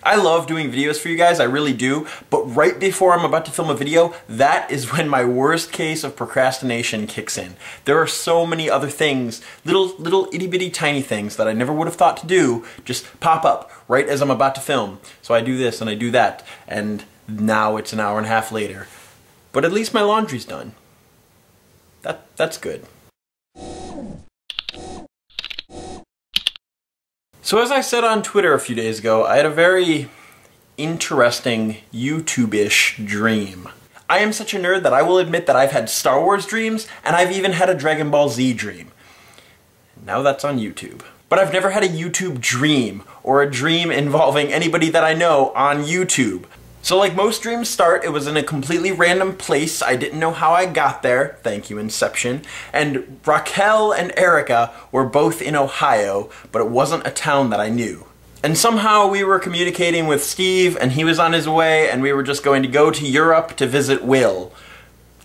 I love doing videos for you guys, I really do, but right before I'm about to film a video, that is when my worst case of procrastination kicks in. There are so many other things, little itty bitty tiny things that I never would have thought to do, just pop up right as I'm about to film. So I do this and I do that, and now it's an hour and a half later. But at least my laundry's done. That's good. So as I said on Twitter a few days ago, I had a very interesting YouTube-ish dream. I am such a nerd that I will admit that I've had Star Wars dreams, and I've even had a Dragon Ball Z dream. Now that's on YouTube. But I've never had a YouTube dream, or a dream involving anybody that I know on YouTube. So like most dreams start, it was in a completely random place. I didn't know how I got there. Thank you, Inception. And Raquel and Erica were both in Ohio, but it wasn't a town that I knew. And somehow we were communicating with Steve, and he was on his way, and we were just going to go to Europe to visit Will.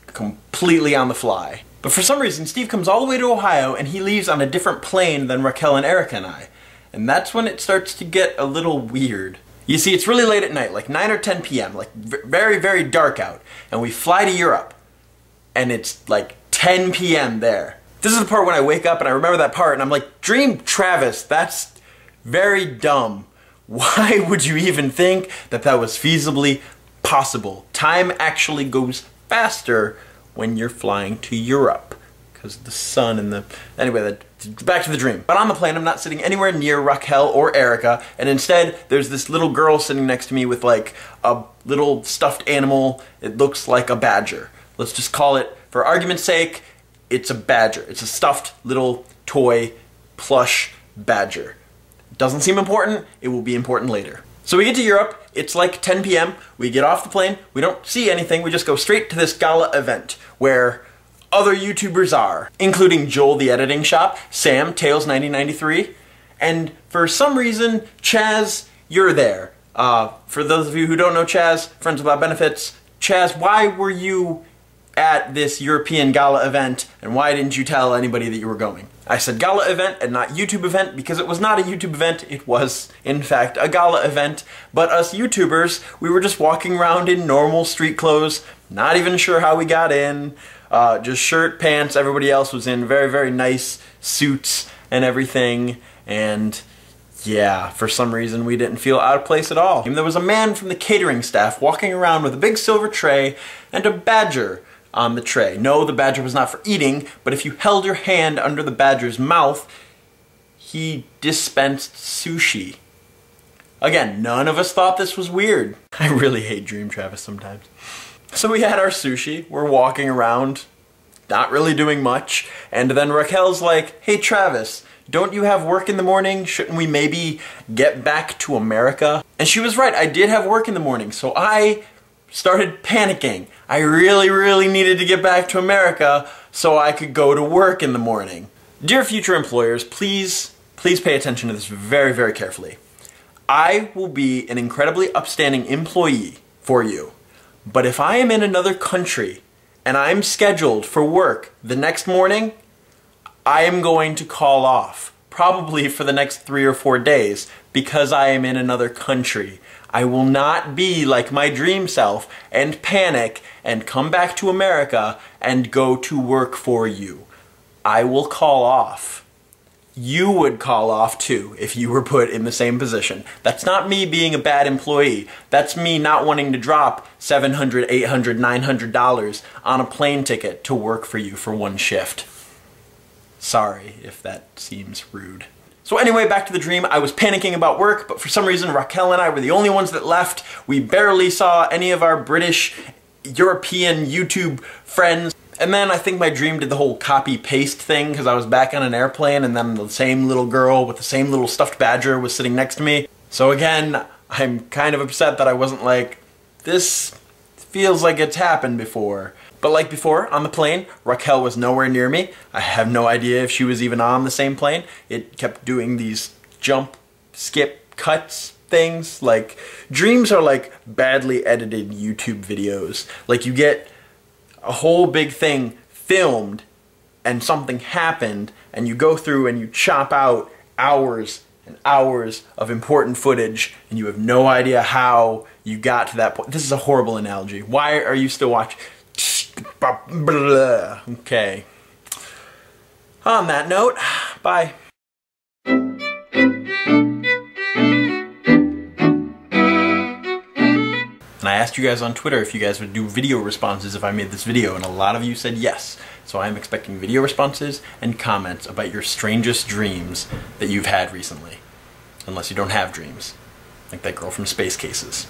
Completely on the fly. But for some reason, Steve comes all the way to Ohio, and he leaves on a different plane than Raquel and Erica and I. And that's when it starts to get a little weird. You see, it's really late at night, like 9 or 10 p.m., like very, very dark out, and we fly to Europe, and it's like 10 p.m. there. This is the part when I wake up and I remember that part, and I'm like, Dream Travis, that's very dumb. Why would you even think that that was feasibly possible? Time actually goes faster when you're flying to Europe, because the sun and the... Anyway, back to the dream. But on the plane, I'm not sitting anywhere near Raquel or Erica, and instead, there's this little girl sitting next to me with like a little stuffed animal. It looks like a badger. Let's just call it, for argument's sake, it's a badger. It's a stuffed little toy plush badger. Doesn't seem important, it will be important later. So we get to Europe, it's like 10 p.m., we get off the plane, we don't see anything, we just go straight to this gala event where other YouTubers are, including Joel the Editing Shop, Sam, Tails1993, and for some reason, Chaz, you're there. For those of you who don't know Chaz, Friends Without Benefits, Chaz, why were you at this European gala event, and why didn't you tell anybody that you were going? I said gala event and not YouTube event because it was not a YouTube event, it was, in fact, a gala event, but us YouTubers, we were just walking around in normal street clothes, not even sure how we got in, just shirt, pants, everybody else was in very, very nice suits and everything, and yeah, for some reason we didn't feel out of place at all. And there was a man from the catering staff walking around with a big silver tray and a badger on the tray. No, the badger was not for eating, but if you held your hand under the badger's mouth, he dispensed sushi. Again, none of us thought this was weird. I really hate Dream Travis sometimes. So we had our sushi, we're walking around, not really doing much, and then Raquel's like, hey Travis, don't you have work in the morning? Shouldn't we maybe get back to America? And she was right, I did have work in the morning, so I started panicking. I really, really needed to get back to America so I could go to work in the morning. Dear future employers, please pay attention to this very, very carefully. I will be an incredibly upstanding employee for you. But if I am in another country and I'm scheduled for work the next morning, I am going to call off, probably for the next 3 or 4 days, because I am in another country. I will not be like my dream self and panic and come back to America and go to work for you. I will call off. You would call off too if you were put in the same position. That's not me being a bad employee. That's me not wanting to drop $700, $800, $900 on a plane ticket to work for you for one shift. Sorry if that seems rude. So anyway, back to the dream. I was panicking about work, but for some reason Raquel and I were the only ones that left. We barely saw any of our British, European YouTube friends. And then I think my dream did the whole copy-paste thing because I was back on an airplane and then the same little girl with the same little stuffed badger was sitting next to me. So again, I'm kind of upset that I wasn't like, this feels like it's happened before. But like before, on the plane, Raquel was nowhere near me. I have no idea if she was even on the same plane. It kept doing these jump, skip, cuts things. Like, dreams are like badly edited YouTube videos. Like, you get a whole big thing filmed and something happened and you go through and you chop out hours and hours of important footage, and you have no idea how you got to that point. This is a horrible analogy. Why are you still watching? Okay. On that note, bye. And I asked you guys on Twitter if you guys would do video responses if I made this video, and a lot of you said yes. So I'm expecting video responses and comments about your strangest dreams that you've had recently. Unless you don't have dreams. Like that girl from Space Cases,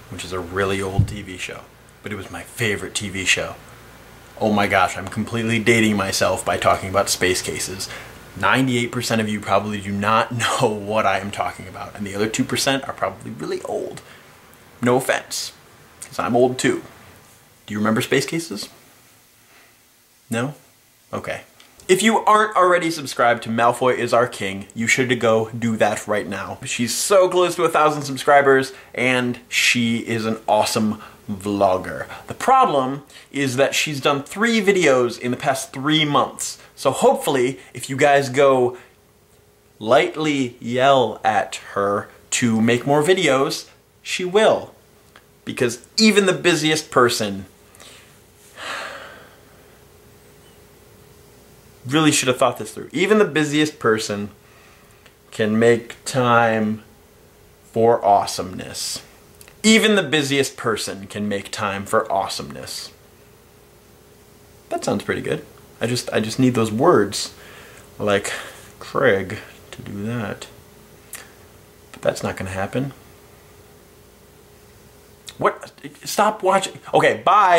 which is a really old TV show. But it was my favorite TV show. Oh my gosh, I'm completely dating myself by talking about Space Cases. 98% of you probably do not know what I am talking about, and the other 2% are probably really old. No offense, because I'm old too. Do you remember Space Cases? No? Okay. If you aren't already subscribed to Malfoy is Our King, you should go do that right now. She's so close to 1,000 subscribers, and she is an awesome vlogger. The problem is that she's done 3 videos in the past 3 months. So hopefully, if you guys go lightly yell at her to make more videos, she will. Because even the busiest person really should have thought this through. Even the busiest person can make time for awesomeness. Even the busiest person can make time for awesomeness. That sounds pretty good. I just need those words like Craig to do that. But that's not gonna happen. What? Stop watching. Okay, bye.